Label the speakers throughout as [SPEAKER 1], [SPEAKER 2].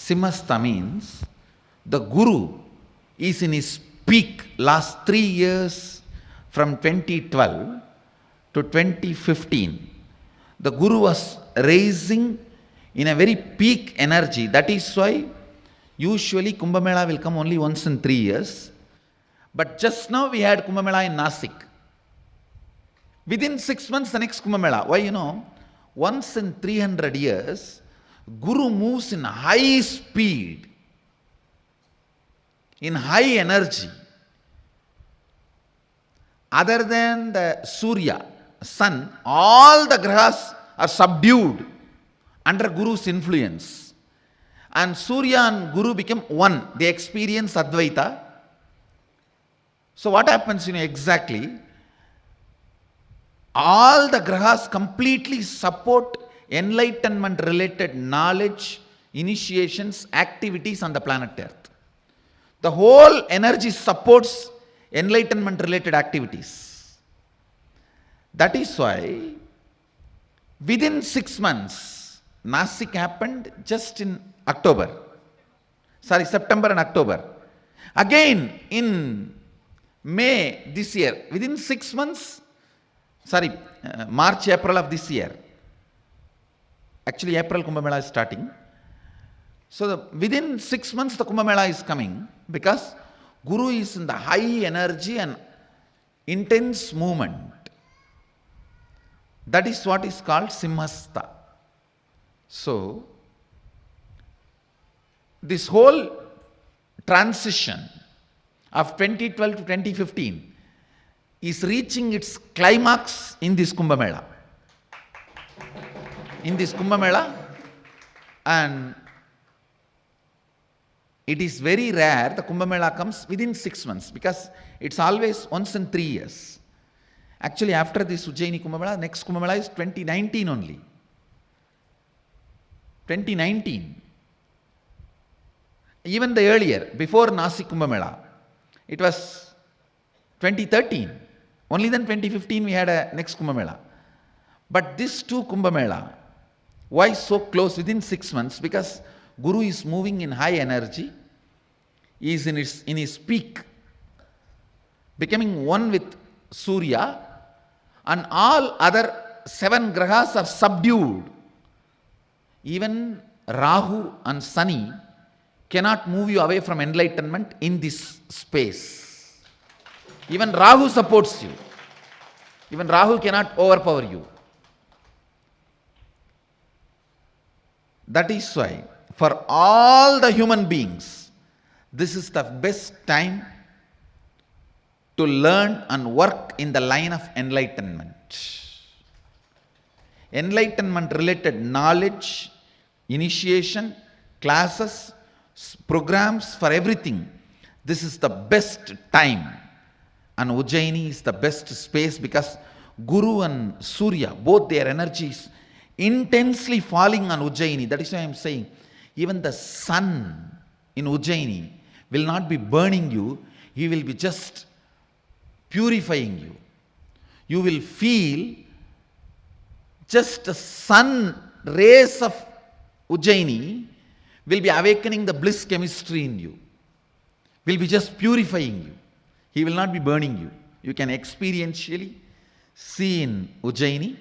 [SPEAKER 1] Simhastha means the Guru is in his peak last 3 years from 2012 to 2015. The Guru was raising in a very peak energy. That is why usually Kumbh Mela will come only once in 3 years. But just now we had Kumbh Mela in Nasik. Within 6 months, the next Kumbh Mela. Why? Once in 300 years, Guru moves in high speed, in high energy. Other than the Surya, sun, all the grahas are subdued under Guru's influence. And Surya and Guru become one. They experience Advaita. So what happens, exactly? All the grahas completely support enlightenment related knowledge, initiations, activities on the planet Earth. The whole energy supports enlightenment related activities. That is why within 6 months, Nasik happened just in September and October. Again in May this year, within 6 months, March, April of this year. Actually, April Kumbh Mela is starting. So within 6 months, the Kumbh Mela is coming because Guru is in the high energy and intense movement. That is what is called Simhastha. So, this whole transition of 2012 to 2015 is reaching its climax in this Kumbh Mela. In this Kumbh Mela, and it is very rare the Kumbh Mela comes within 6 months because it's always once in 3 years. Actually, after this Ujjaini Kumbh Mela, next Kumbh Mela is 2019 only. 2019. Even the earlier, before Nasik Kumbh Mela, it was 2013. Only then 2015 we had a next Kumbh Mela. But this two Kumbh Mela, why so close within 6 months? Because Guru is moving in high energy, he is in his peak, becoming one with Surya, and all other 7 grahas are subdued. Even Rahu and Sani cannot move you away from enlightenment in this space. Even Rahu supports you. Even Rahu cannot overpower you. That is why, for all the human beings, this is the best time to learn and work in the line of enlightenment. Enlightenment related knowledge, initiation, classes, programs, for everything. This is the best time. And Ujjaini is the best space because Guru and Surya, both their energies intensely falling on Ujjaini. That is why I am saying, even the sun in Ujjaini will not be burning you, he will be just purifying you. You will feel just the sun rays of Ujjaini will be awakening the bliss chemistry in you, will be just purifying you. He will not be burning you. You can experientially see in Ujjaini.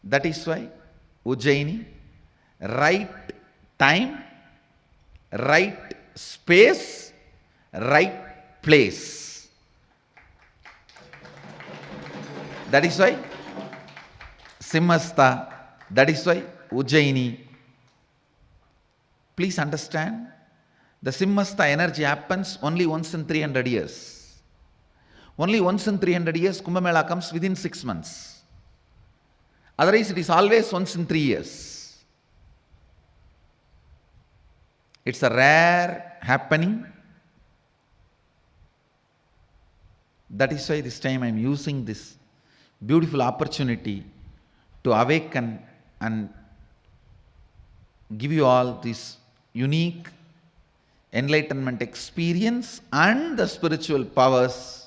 [SPEAKER 1] That is why Ujjaini, right time, right space, right place. That is why Simhastha, that is why Ujjaini. Please understand, the Simhastha energy happens only once in 300 years. Only once in 300 years Kumbh Mela comes within 6 months. Otherwise it is always once in 3 years. It's a rare happening. That is why this time I am using this beautiful opportunity to awaken and give you all this unique enlightenment experience and the spiritual powers